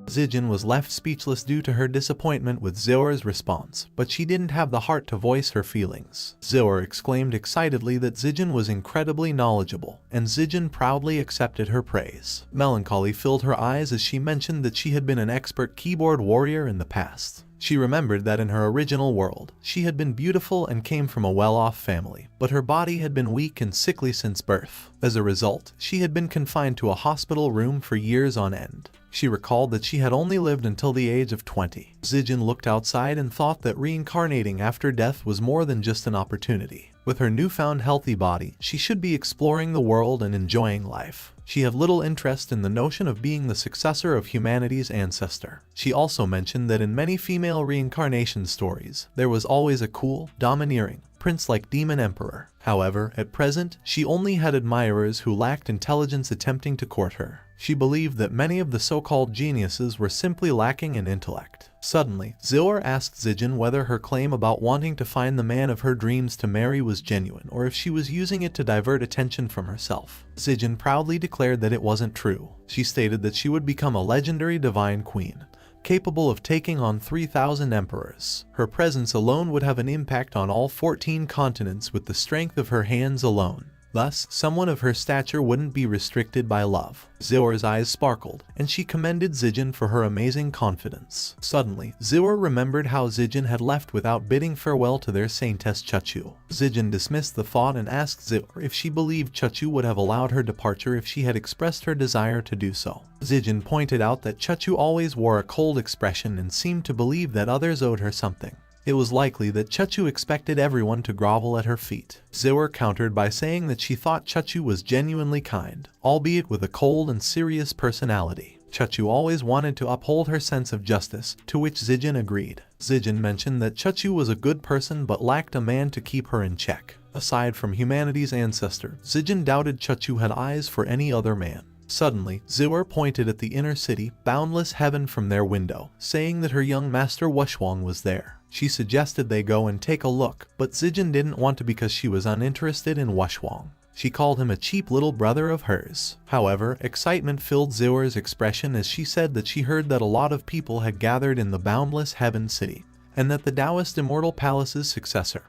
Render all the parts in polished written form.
Zijin was left speechless due to her disappointment with Zoer's response, but she didn't have the heart to voice her feelings. Zoer exclaimed excitedly that Zijin was incredibly knowledgeable, and Zijin proudly accepted her praise. Melancholy filled her eyes as she mentioned that she had been an expert keyboard warrior in the past. She remembered that in her original world, she had been beautiful and came from a well-off family, but her body had been weak and sickly since birth. As a result, she had been confined to a hospital room for years on end. She recalled that she had only lived until the age of 20. Zijin looked outside and thought that reincarnating after death was more than just an opportunity. With her newfound healthy body, she should be exploring the world and enjoying life. She had little interest in the notion of being the successor of humanity's ancestor. She also mentioned that in many female reincarnation stories, there was always a cool, domineering, prince-like demon emperor. However, at present, she only had admirers who lacked intelligence attempting to court her. She believed that many of the so-called geniuses were simply lacking in intellect. Suddenly, Zoer asked Zijin whether her claim about wanting to find the man of her dreams to marry was genuine or if she was using it to divert attention from herself. Zijin proudly declared that it wasn't true. She stated that she would become a legendary divine queen, capable of taking on 3,000 emperors. Her presence alone would have an impact on all 14 continents with the strength of her hands alone. Thus, someone of her stature wouldn't be restricted by love. Zoer's eyes sparkled, and she commended Zijin for her amazing confidence. Suddenly, Zoer remembered how Zijin had left without bidding farewell to their saintess Chachu. Zijin dismissed the thought and asked Zoer if she believed Chachu would have allowed her departure if she had expressed her desire to do so. Zijin pointed out that Chachu always wore a cold expression and seemed to believe that others owed her something. It was likely that Chachu expected everyone to grovel at her feet. Zoer countered by saying that she thought Chachu was genuinely kind, albeit with a cold and serious personality. Chachu always wanted to uphold her sense of justice, to which Zijin agreed. Zijin mentioned that Chachu was a good person but lacked a man to keep her in check. Aside from humanity's ancestor, Zijin doubted Chachu had eyes for any other man. Suddenly, Zoer pointed at the inner city, boundless heaven from their window, saying that her young master Wushwang was there. She suggested they go and take a look, but Zijin didn't want to because she was uninterested in Wushwang. She called him a cheap little brother of hers. However, excitement filled Zoer's expression as she said that she heard that a lot of people had gathered in the boundless heaven city, and that the Taoist Immortal Palace's successor,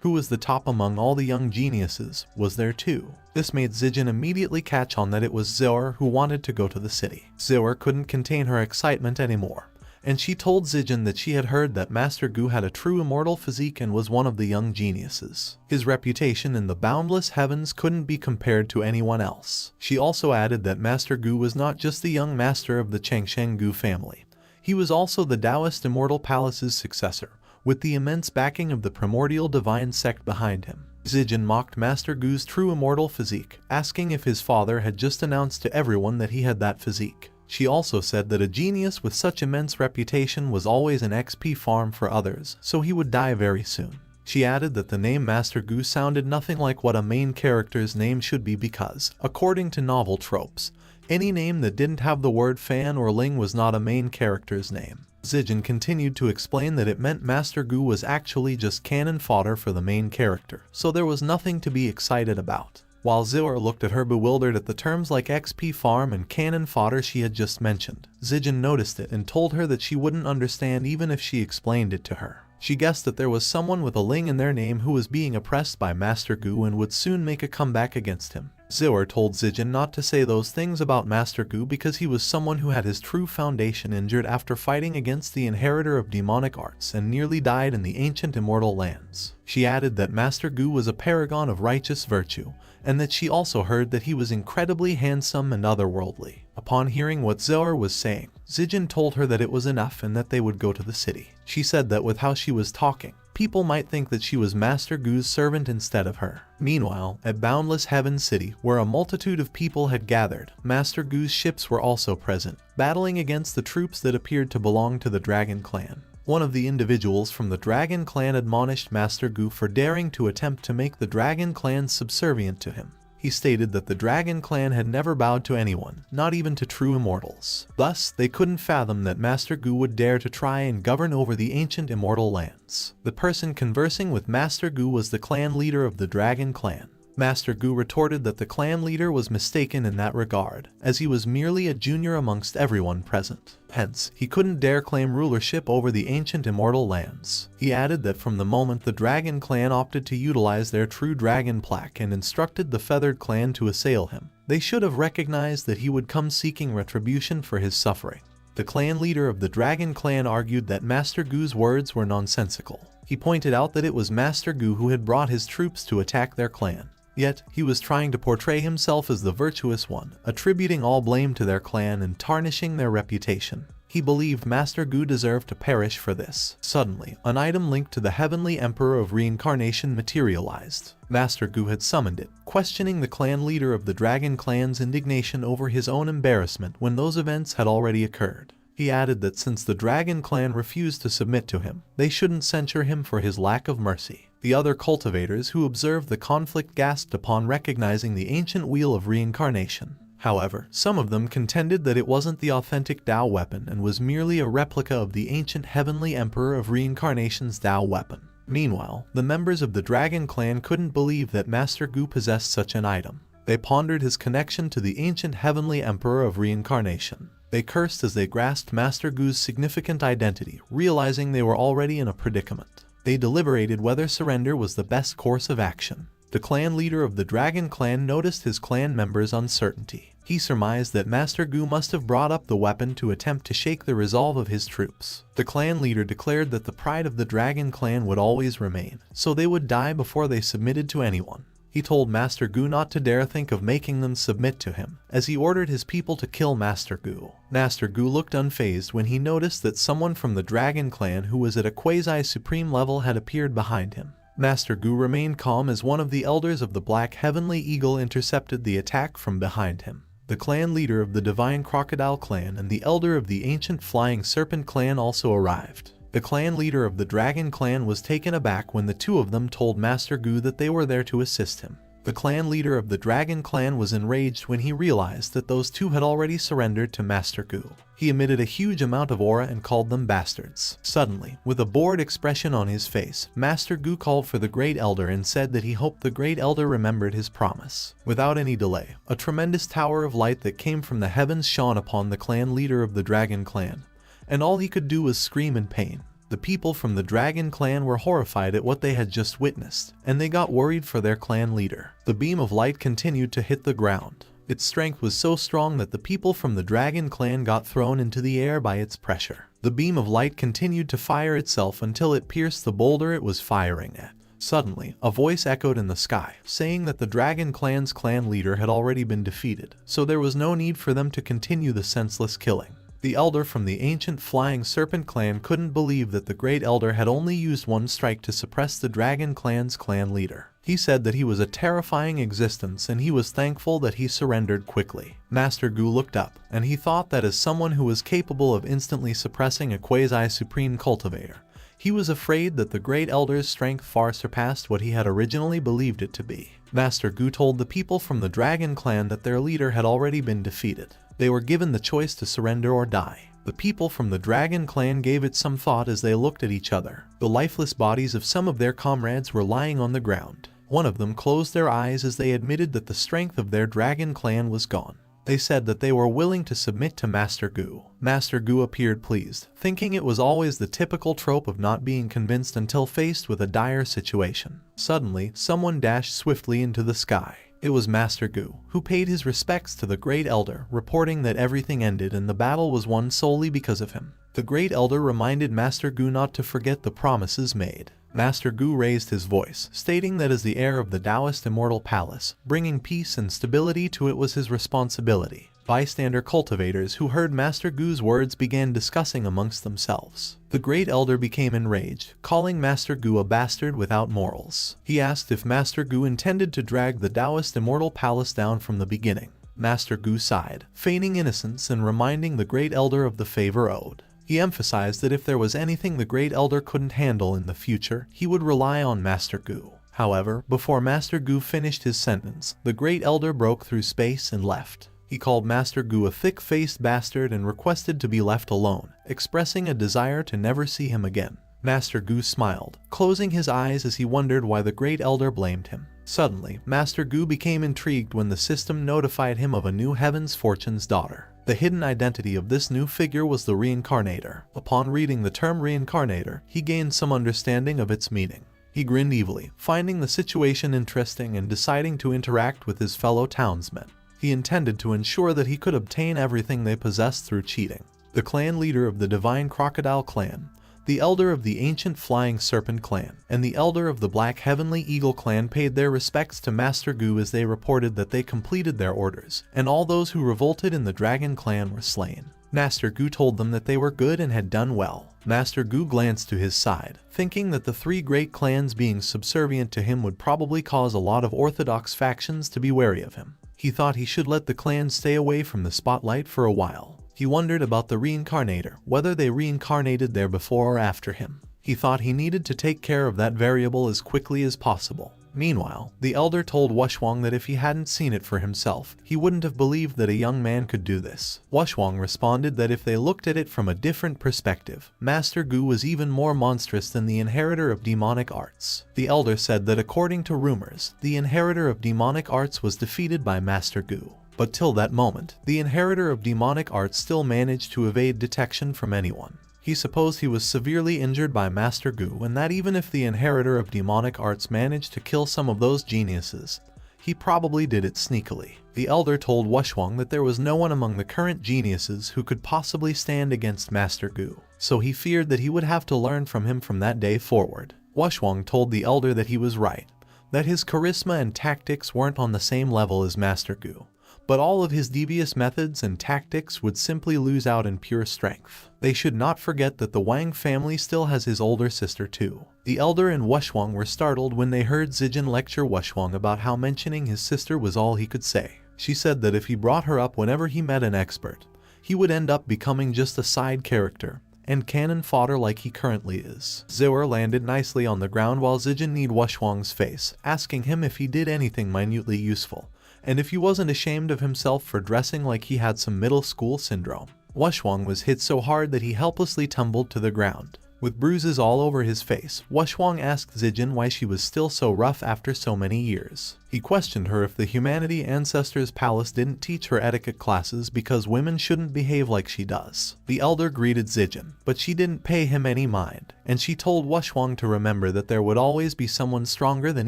who was the top among all the young geniuses, was there too. This made Zijin immediately catch on that it was Zoer who wanted to go to the city. Zoer couldn't contain her excitement anymore, and she told Zijin that she had heard that Master Gu had a true immortal physique and was one of the young geniuses. His reputation in the boundless heavens couldn't be compared to anyone else. She also added that Master Gu was not just the young master of the Changsheng Gu family. He was also the Taoist Immortal Palace's successor, with the immense backing of the primordial divine sect behind him. Zijin mocked Master Gu's true immortal physique, asking if his father had just announced to everyone that he had that physique. She also said that a genius with such immense reputation was always an XP farm for others, so he would die very soon. She added that the name Master Gu sounded nothing like what a main character's name should be because, according to novel tropes, any name that didn't have the word fan or ling was not a main character's name. Zijin continued to explain that it meant Master Gu was actually just cannon fodder for the main character, so there was nothing to be excited about. While Zoer looked at her bewildered at the terms like XP farm and cannon fodder she had just mentioned, Zijin noticed it and told her that she wouldn't understand even if she explained it to her. She guessed that there was someone with a ling in their name who was being oppressed by Master Gu and would soon make a comeback against him. Zoer told Zijin not to say those things about Master Gu because he was someone who had his true foundation injured after fighting against the inheritor of demonic arts and nearly died in the ancient immortal lands. She added that Master Gu was a paragon of righteous virtue, and that she also heard that he was incredibly handsome and otherworldly. Upon hearing what Zoer was saying, Zijin told her that it was enough and that they would go to the city. She said that with how she was talking, people might think that she was Master Gu's servant instead of her. Meanwhile, at Boundless Heaven City, where a multitude of people had gathered, Master Gu's ships were also present, battling against the troops that appeared to belong to the Dragon Clan. One of the individuals from the Dragon Clan admonished Master Gu for daring to attempt to make the Dragon Clan subservient to him. He stated that the Dragon Clan had never bowed to anyone, not even to true immortals. Thus, they couldn't fathom that Master Gu would dare to try and govern over the ancient immortal lands. The person conversing with Master Gu was the clan leader of the Dragon Clan. Master Gu retorted that the clan leader was mistaken in that regard, as he was merely a junior amongst everyone present. Hence, he couldn't dare claim rulership over the ancient immortal lands. He added that from the moment the Dragon Clan opted to utilize their true dragon plaque and instructed the Feathered Clan to assail him, they should have recognized that he would come seeking retribution for his suffering. The clan leader of the Dragon Clan argued that Master Gu's words were nonsensical. He pointed out that it was Master Gu who had brought his troops to attack their clan. Yet, he was trying to portray himself as the virtuous one, attributing all blame to their clan and tarnishing their reputation. He believed Master Gu deserved to perish for this. Suddenly, an item linked to the Heavenly Emperor of Reincarnation materialized. Master Gu had summoned it, questioning the clan leader of the Dragon Clan's indignation over his own embarrassment when those events had already occurred. He added that since the Dragon Clan refused to submit to him, they shouldn't censure him for his lack of mercy. The other cultivators who observed the conflict gasped upon recognizing the ancient wheel of reincarnation. However, some of them contended that it wasn't the authentic Tao weapon and was merely a replica of the ancient Heavenly Emperor of Reincarnation's Tao weapon. Meanwhile, the members of the Dragon Clan couldn't believe that Master Gu possessed such an item. They pondered his connection to the ancient Heavenly Emperor of Reincarnation. They cursed as they grasped Master Gu's significant identity, realizing they were already in a predicament. They deliberated whether surrender was the best course of action. The clan leader of the Dragon Clan noticed his clan members' uncertainty. He surmised that Master Gu must have brought up the weapon to attempt to shake the resolve of his troops. The clan leader declared that the pride of the Dragon Clan would always remain, so they would die before they submitted to anyone. He told Master Gu not to dare think of making them submit to him, as he ordered his people to kill Master Gu. Master Gu looked unfazed when he noticed that someone from the Dragon Clan who was at a quasi-supreme level had appeared behind him. Master Gu remained calm as one of the elders of the Black Heavenly Eagle intercepted the attack from behind him. The clan leader of the Divine Crocodile Clan and the elder of the Ancient Flying Serpent Clan also arrived. The clan leader of the Dragon Clan was taken aback when the two of them told Master Gu that they were there to assist him. The clan leader of the Dragon Clan was enraged when he realized that those two had already surrendered to Master Gu. He emitted a huge amount of aura and called them bastards. Suddenly, with a bored expression on his face, Master Gu called for the Great Elder and said that he hoped the Great Elder remembered his promise. Without any delay, a tremendous tower of light that came from the heavens shone upon the clan leader of the Dragon Clan, and all he could do was scream in pain. The people from the Dragon Clan were horrified at what they had just witnessed, and they got worried for their clan leader. The beam of light continued to hit the ground. Its strength was so strong that the people from the Dragon Clan got thrown into the air by its pressure. The beam of light continued to fire itself until it pierced the boulder it was firing at. Suddenly, a voice echoed in the sky, saying that the Dragon Clan's clan leader had already been defeated, so there was no need for them to continue the senseless killing. The elder from the Ancient Flying Serpent Clan couldn't believe that the Great Elder had only used one strike to suppress the Dragon Clan's clan leader. He said that he was a terrifying existence and he was thankful that he surrendered quickly. Master Gu looked up, and he thought that as someone who was capable of instantly suppressing a quasi-supreme cultivator, he was afraid that the Great Elder's strength far surpassed what he had originally believed it to be. Master Gu told the people from the Dragon Clan that their leader had already been defeated. They were given the choice to surrender or die. The people from the Dragon Clan gave it some thought as they looked at each other. The lifeless bodies of some of their comrades were lying on the ground. One of them closed their eyes as they admitted that the strength of their Dragon Clan was gone. They said that they were willing to submit to Master Gu. Master Gu appeared pleased, thinking it was always the typical trope of not being convinced until faced with a dire situation. Suddenly, someone dashed swiftly into the sky. It was Master Gu, who paid his respects to the Great Elder, reporting that everything ended and the battle was won solely because of him. The Great Elder reminded Master Gu not to forget the promises made. Master Gu raised his voice, stating that as the heir of the Taoist Immortal Palace, bringing peace and stability to it was his responsibility. Bystander cultivators who heard Master Gu's words began discussing amongst themselves. The Great Elder became enraged, calling Master Gu a bastard without morals. He asked if Master Gu intended to drag the Taoist Immortal Palace down from the beginning. Master Gu sighed, feigning innocence and reminding the Great Elder of the favor owed. He emphasized that if there was anything the Great Elder couldn't handle in the future, he would rely on Master Gu. However, before Master Gu finished his sentence, the Great Elder broke through space and left. He called Master Gu a thick-faced bastard and requested to be left alone, expressing a desire to never see him again. Master Gu smiled, closing his eyes as he wondered why the Great Elder blamed him. Suddenly, Master Gu became intrigued when the system notified him of a new Heaven's Fortune's daughter. The hidden identity of this new figure was the Reincarnator. Upon reading the term Reincarnator, he gained some understanding of its meaning. He grinned evilly, finding the situation interesting and deciding to interact with his fellow townsmen. He intended to ensure that he could obtain everything they possessed through cheating. The clan leader of the Divine Crocodile Clan, the elder of the Ancient Flying Serpent Clan, and the elder of the Black Heavenly Eagle Clan paid their respects to Master Gu as they reported that they completed their orders, and all those who revolted in the Dragon Clan were slain. Master Gu told them that they were good and had done well. Master Gu glanced to his side, thinking that the three great clans being subservient to him would probably cause a lot of orthodox factions to be wary of him. He thought he should let the clans stay away from the spotlight for a while. He wondered about the Reincarnator, whether they reincarnated there before or after him. He thought he needed to take care of that variable as quickly as possible. Meanwhile, the elder told Wushwang that if he hadn't seen it for himself, he wouldn't have believed that a young man could do this. Wushwang responded that if they looked at it from a different perspective, Master Gu was even more monstrous than the inheritor of demonic arts. The elder said that according to rumors, the inheritor of demonic arts was defeated by Master Gu. But till that moment, the inheritor of demonic arts still managed to evade detection from anyone. He supposed he was severely injured by Master Gu, and that even if the inheritor of demonic arts managed to kill some of those geniuses, he probably did it sneakily. The elder told Wushwang that there was no one among the current geniuses who could possibly stand against Master Gu, so he feared that he would have to learn from him from that day forward. Wushwang told the elder that he was right, that his charisma and tactics weren't on the same level as Master Gu, but all of his devious methods and tactics would simply lose out in pure strength. They should not forget that the Wang family still has his older sister too. The elder and Wushwang were startled when they heard Zijin lecture Wushwang about how mentioning his sister was all he could say. She said that if he brought her up whenever he met an expert, he would end up becoming just a side character and cannon fodder like he currently is. Ziwer landed nicely on the ground while Zijin kneed Wushwang's face, asking him if he did anything minutely useful, and if he wasn't ashamed of himself for dressing like he had some middle school syndrome. Wushwang was hit so hard that he helplessly tumbled to the ground. With bruises all over his face, Wushwang asked Zijin why she was still so rough after so many years. He questioned her if the Humanity Ancestors Palace didn't teach her etiquette classes because women shouldn't behave like she does. The elder greeted Zijin, but she didn't pay him any mind, and she told Wushwang to remember that there would always be someone stronger than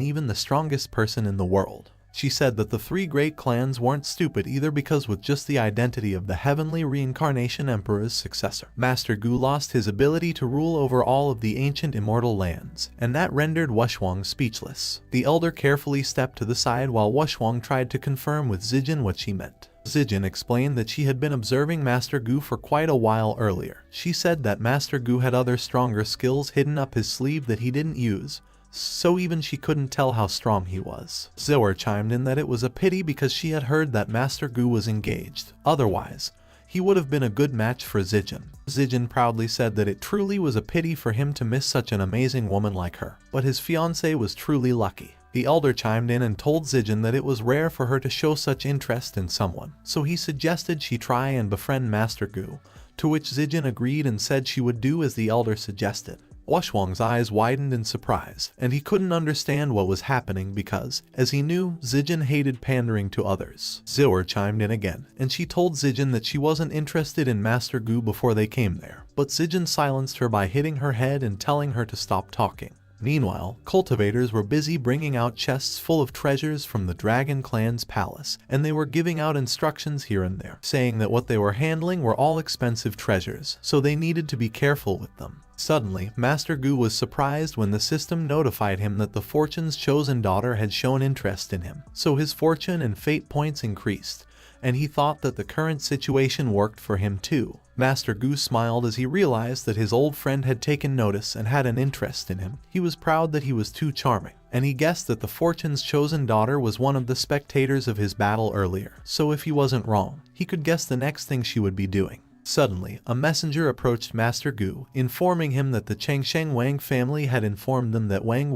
even the strongest person in the world. She said that the three great clans weren't stupid either because with just the identity of the heavenly reincarnation emperor's successor, Master Gu lost his ability to rule over all of the ancient immortal lands, and that rendered Wushwang speechless. The elder carefully stepped to the side while Wushwang tried to confirm with Zijin what she meant. Zijin explained that she had been observing Master Gu for quite a while earlier. She said that Master Gu had other stronger skills hidden up his sleeve that he didn't use, so even she couldn't tell how strong he was. Ziwer chimed in that it was a pity because she had heard that Master Gu was engaged. Otherwise, he would have been a good match for Zijin. Zijin proudly said that it truly was a pity for him to miss such an amazing woman like her, but his fiancée was truly lucky. The elder chimed in and told Zijin that it was rare for her to show such interest in someone, so he suggested she try and befriend Master Gu, to which Zijin agreed and said she would do as the elder suggested. Wushwang's eyes widened in surprise, and he couldn't understand what was happening because, as he knew, Zijin hated pandering to others. Ziwer chimed in again, and she told Zijin that she wasn't interested in Master Gu before they came there, but Zijin silenced her by hitting her head and telling her to stop talking. Meanwhile, cultivators were busy bringing out chests full of treasures from the Dragon Clan's palace, and they were giving out instructions here and there, saying that what they were handling were all expensive treasures, so they needed to be careful with them. Suddenly, Master Gu was surprised when the system notified him that the Fortune's chosen daughter had shown interest in him, so his fortune and fate points increased, and he thought that the current situation worked for him too. Master Gu smiled as he realized that his old friend had taken notice and had an interest in him. He was proud that he was too charming, and he guessed that the Fortune's chosen daughter was one of the spectators of his battle earlier, so if he wasn't wrong, he could guess the next thing she would be doing. Suddenly, a messenger approached Master Gu, informing him that the Changsheng Wang family had informed them that Wang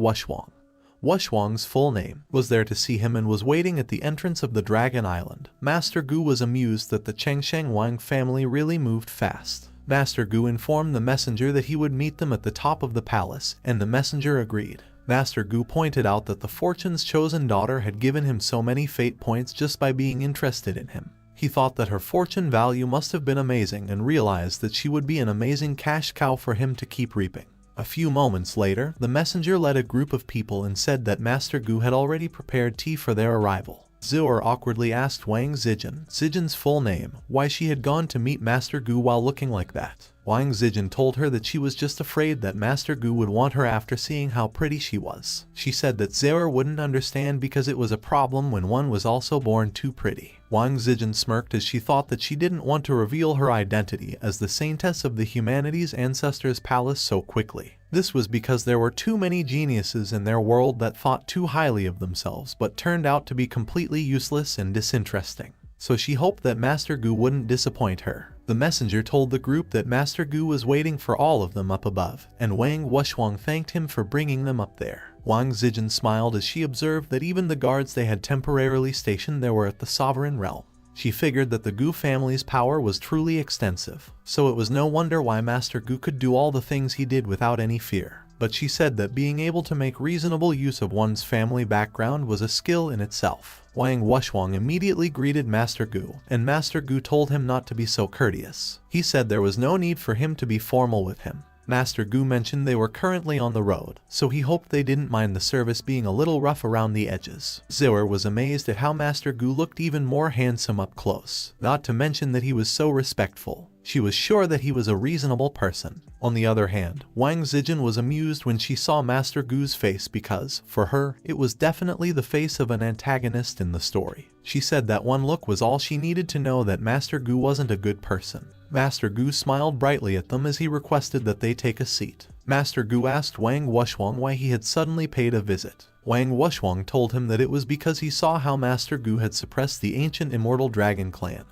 Wushwang's full name, was there to see him and was waiting at the entrance of the Dragon Island. Master Gu was amused that the Changsheng Wang family really moved fast. Master Gu informed the messenger that he would meet them at the top of the palace, and the messenger agreed. Master Gu pointed out that the fortune's chosen daughter had given him so many fate points just by being interested in him. He thought that her fortune value must have been amazing and realized that she would be an amazing cash cow for him to keep reaping. A few moments later, the messenger led a group of people and said that Master Gu had already prepared tea for their arrival. Zhou awkwardly asked Wang Zijin, Zijin's full name, why she had gone to meet Master Gu while looking like that. Wang Zijin told her that she was just afraid that Master Gu would want her after seeing how pretty she was. She said that Zhou wouldn't understand because it was a problem when one was also born too pretty. Wang Zijin smirked as she thought that she didn't want to reveal her identity as the saintess of the humanity's ancestors' palace so quickly. This was because there were too many geniuses in their world that thought too highly of themselves but turned out to be completely useless and disinteresting. So she hoped that Master Gu wouldn't disappoint her. The messenger told the group that Master Gu was waiting for all of them up above, and Wang Wuxiang thanked him for bringing them up there. Wang Zijin smiled as she observed that even the guards they had temporarily stationed there were at the sovereign realm. She figured that the Gu family's power was truly extensive, so it was no wonder why Master Gu could do all the things he did without any fear. But she said that being able to make reasonable use of one's family background was a skill in itself. Wang Wuxiang immediately greeted Master Gu, and Master Gu told him not to be so courteous. He said there was no need for him to be formal with him. Master Gu mentioned they were currently on the road, so he hoped they didn't mind the service being a little rough around the edges. Zhou was amazed at how Master Gu looked even more handsome up close, not to mention that he was so respectful. She was sure that he was a reasonable person. On the other hand, Wang Zijin was amused when she saw Master Gu's face because, for her, it was definitely the face of an antagonist in the story. She said that one look was all she needed to know that Master Gu wasn't a good person. Master Gu smiled brightly at them as he requested that they take a seat. Master Gu asked Wang Wuxiang why he had suddenly paid a visit. Wang Wuxiang told him that it was because he saw how Master Gu had suppressed the ancient immortal dragon clan,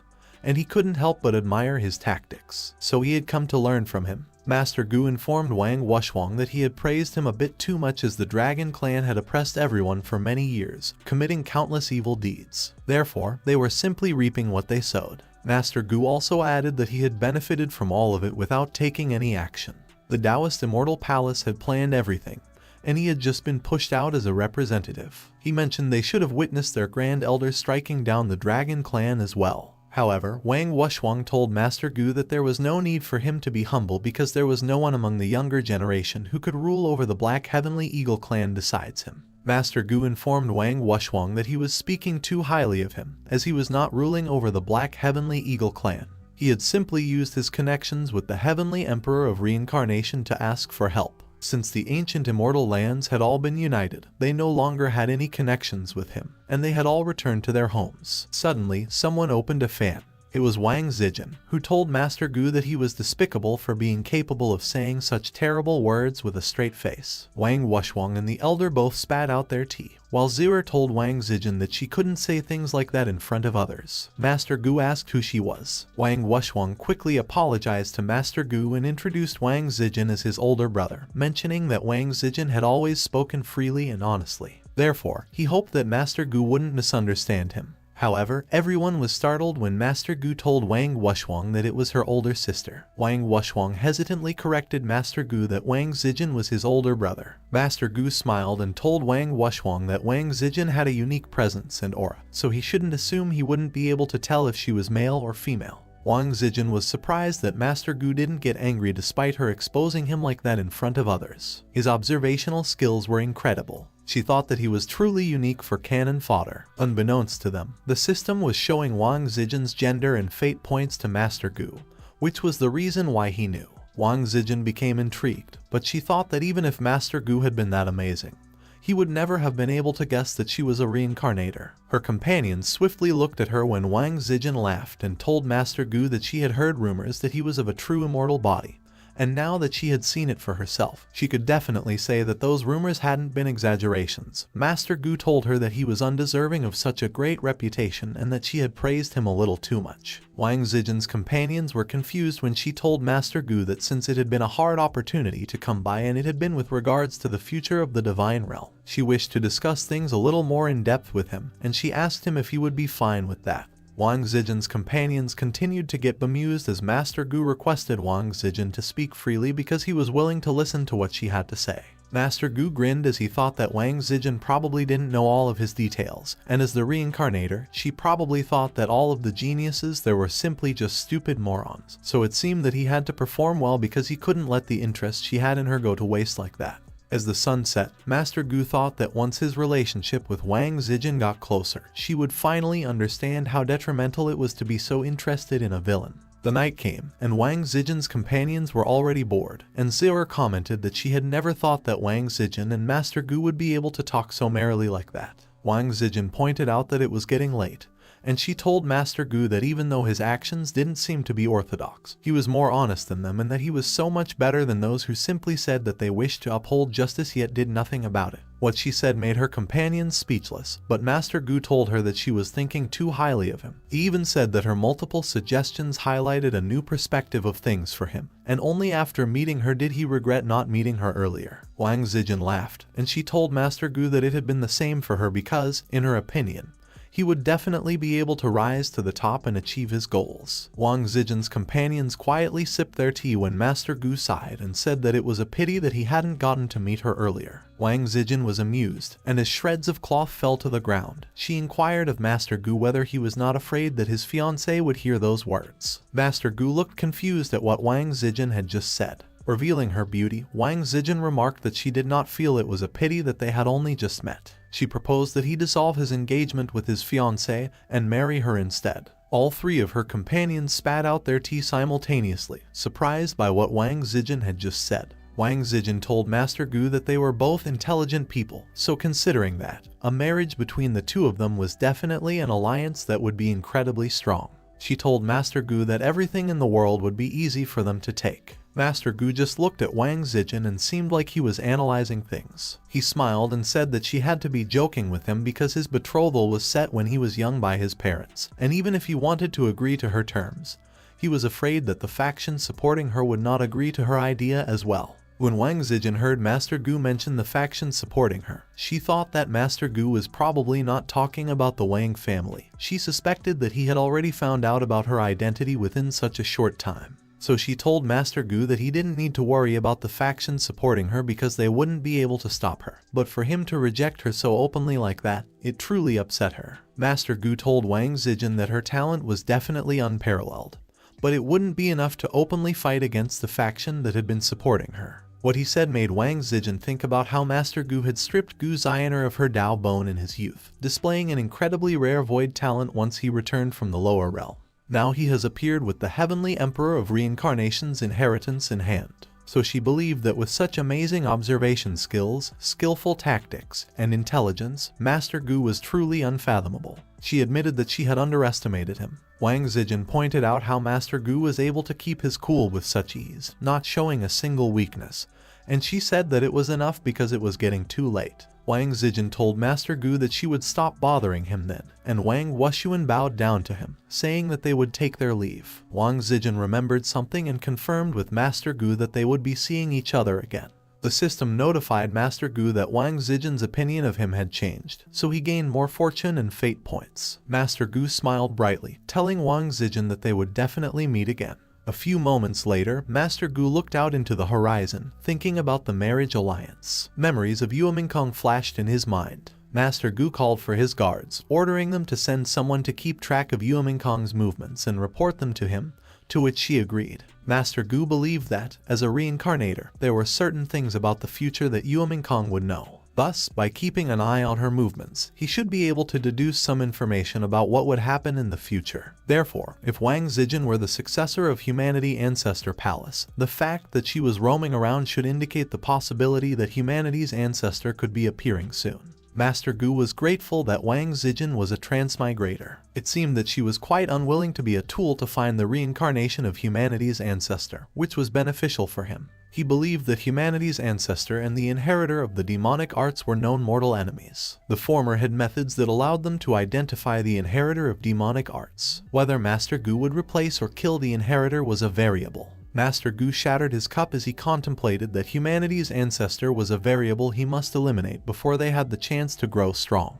and he couldn't help but admire his tactics, so he had come to learn from him. Master Gu informed Wang Wuxiang that he had praised him a bit too much as the dragon clan had oppressed everyone for many years, committing countless evil deeds. Therefore, they were simply reaping what they sowed. Master Gu also added that he had benefited from all of it without taking any action. The Taoist Immortal Palace had planned everything, and he had just been pushed out as a representative. He mentioned they should have witnessed their grand elders striking down the dragon clan as well. However, Wang Wuxiang told Master Gu that there was no need for him to be humble because there was no one among the younger generation who could rule over the Black Heavenly Eagle clan besides him. Master Gu informed Wang Wuxiang that he was speaking too highly of him, as he was not ruling over the Black Heavenly Eagle clan. He had simply used his connections with the Heavenly Emperor of Reincarnation to ask for help. Since the ancient immortal lands had all been united, they no longer had any connections with him, and they had all returned to their homes. Suddenly, someone opened a fan. It was Wang Zijin, who told Master Gu that he was despicable for being capable of saying such terrible words with a straight face. Wang Wuxiang and the elder both spat out their tea, while Zhou told Wang Zijin that she couldn't say things like that in front of others. Master Gu asked who she was. Wang Wuxiang quickly apologized to Master Gu and introduced Wang Zijin as his older brother, mentioning that Wang Zijin had always spoken freely and honestly. Therefore, he hoped that Master Gu wouldn't misunderstand him. However, everyone was startled when Master Gu told Wang Wuxiang that it was her older sister. Wang Wuxiang hesitantly corrected Master Gu that Wang Zijin was his older brother. Master Gu smiled and told Wang Wuxiang that Wang Zijin had a unique presence and aura, so he shouldn't assume he wouldn't be able to tell if she was male or female. Wang Zijin was surprised that Master Gu didn't get angry despite her exposing him like that in front of others. His observational skills were incredible. She thought that he was truly unique for cannon fodder. Unbeknownst to them, the system was showing Wang Zijin's gender and fate points to Master Gu, which was the reason why he knew. Wang Zijin became intrigued, but she thought that even if Master Gu had been that amazing, he would never have been able to guess that she was a reincarnator. Her companions swiftly looked at her when Wang Zijin laughed and told Master Gu that she had heard rumors that he was of a true immortal body, and now that she had seen it for herself, she could definitely say that those rumors hadn't been exaggerations. Master Gu told her that he was undeserving of such a great reputation and that she had praised him a little too much. Wang Zijin's companions were confused when she told Master Gu that since it had been a hard opportunity to come by and it had been with regards to the future of the divine realm, she wished to discuss things a little more in depth with him, and she asked him if he would be fine with that. Wang Zijin's companions continued to get bemused as Master Gu requested Wang Zijin to speak freely because he was willing to listen to what she had to say. Master Gu grinned as he thought that Wang Zijin probably didn't know all of his details, and as the reincarnator, she probably thought that all of the geniuses there were simply just stupid morons, so it seemed that he had to perform well because he couldn't let the interest she had in her go to waste like that. As the sun set, Master Gu thought that once his relationship with Wang Zijin got closer, she would finally understand how detrimental it was to be so interested in a villain. The night came, and Wang Zijin's companions were already bored, and Zero commented that she had never thought that Wang Zijin and Master Gu would be able to talk so merrily like that. Wang Zijin pointed out that it was getting late, and she told Master Gu that even though his actions didn't seem to be orthodox, he was more honest than them and that he was so much better than those who simply said that they wished to uphold justice yet did nothing about it. What she said made her companions speechless, but Master Gu told her that she was thinking too highly of him. He even said that her multiple suggestions highlighted a new perspective of things for him, and only after meeting her did he regret not meeting her earlier. Wang Zijin laughed, and she told Master Gu that it had been the same for her because, in her opinion, he would definitely be able to rise to the top and achieve his goals. Wang Zijin's companions quietly sipped their tea when Master Gu sighed and said that it was a pity that he hadn't gotten to meet her earlier. Wang Zijin was amused, and as shreds of cloth fell to the ground, she inquired of Master Gu whether he was not afraid that his fiancée would hear those words. Master Gu looked confused at what Wang Zijin had just said. Revealing her beauty, Wang Zijin remarked that she did not feel it was a pity that they had only just met. She proposed that he dissolve his engagement with his fiancée and marry her instead. All three of her companions spat out their tea simultaneously, surprised by what Wang Zijin had just said. Wang Zijin told Master Gu that they were both intelligent people, so considering that, a marriage between the two of them was definitely an alliance that would be incredibly strong. She told Master Gu that everything in the world would be easy for them to take. Master Gu just looked at Wang Zijin and seemed like he was analyzing things. He smiled and said that she had to be joking with him because his betrothal was set when he was young by his parents, and even if he wanted to agree to her terms, he was afraid that the faction supporting her would not agree to her idea as well. When Wang Zijin heard Master Gu mention the faction supporting her, she thought that Master Gu was probably not talking about the Wang family. She suspected that he had already found out about her identity within such a short time. So she told Master Gu that he didn't need to worry about the faction supporting her because they wouldn't be able to stop her. But for him to reject her so openly like that, it truly upset her. Master Gu told Wang Zijin that her talent was definitely unparalleled, but it wouldn't be enough to openly fight against the faction that had been supporting her. What he said made Wang Zijin think about how Master Gu had stripped Gu Zioner of her Dao bone in his youth, displaying an incredibly rare void talent once he returned from the lower realm. Now he has appeared with the Heavenly Emperor of Reincarnation's inheritance in hand. So she believed that with such amazing observation skills, skillful tactics, and intelligence, Master Gu was truly unfathomable. She admitted that she had underestimated him. Wang Zijin pointed out how Master Gu was able to keep his cool with such ease, not showing a single weakness, and she said that it was enough because it was getting too late. Wang Zijin told Master Gu that she would stop bothering him then, and Wang Wuxuan bowed down to him, saying that they would take their leave. Wang Zijin remembered something and confirmed with Master Gu that they would be seeing each other again. The system notified Master Gu that Wang Zijin's opinion of him had changed, so he gained more fortune and fate points. Master Gu smiled brightly, telling Wang Zijin that they would definitely meet again. A few moments later, Master Gu looked out into the horizon, thinking about the marriage alliance. Memories of Yueminkong flashed in his mind. Master Gu called for his guards, ordering them to send someone to keep track of Yueminkong's movements and report them to him, to which she agreed. Master Gu believed that, as a reincarnator, there were certain things about the future that Yueminkong would know. Thus, by keeping an eye on her movements, he should be able to deduce some information about what would happen in the future. Therefore, if Wang Zijin were the successor of Humanity Ancestor Palace, the fact that she was roaming around should indicate the possibility that Humanity's ancestor could be appearing soon. Master Gu was grateful that Wang Zijin was a transmigrator. It seemed that she was quite unwilling to be a tool to find the reincarnation of Humanity's ancestor, which was beneficial for him. He believed that Humanity's ancestor and the inheritor of the demonic arts were known mortal enemies. The former had methods that allowed them to identify the inheritor of demonic arts. Whether Master Gu would replace or kill the inheritor was a variable. Master Gu shattered his cup as he contemplated that Humanity's ancestor was a variable he must eliminate before they had the chance to grow strong.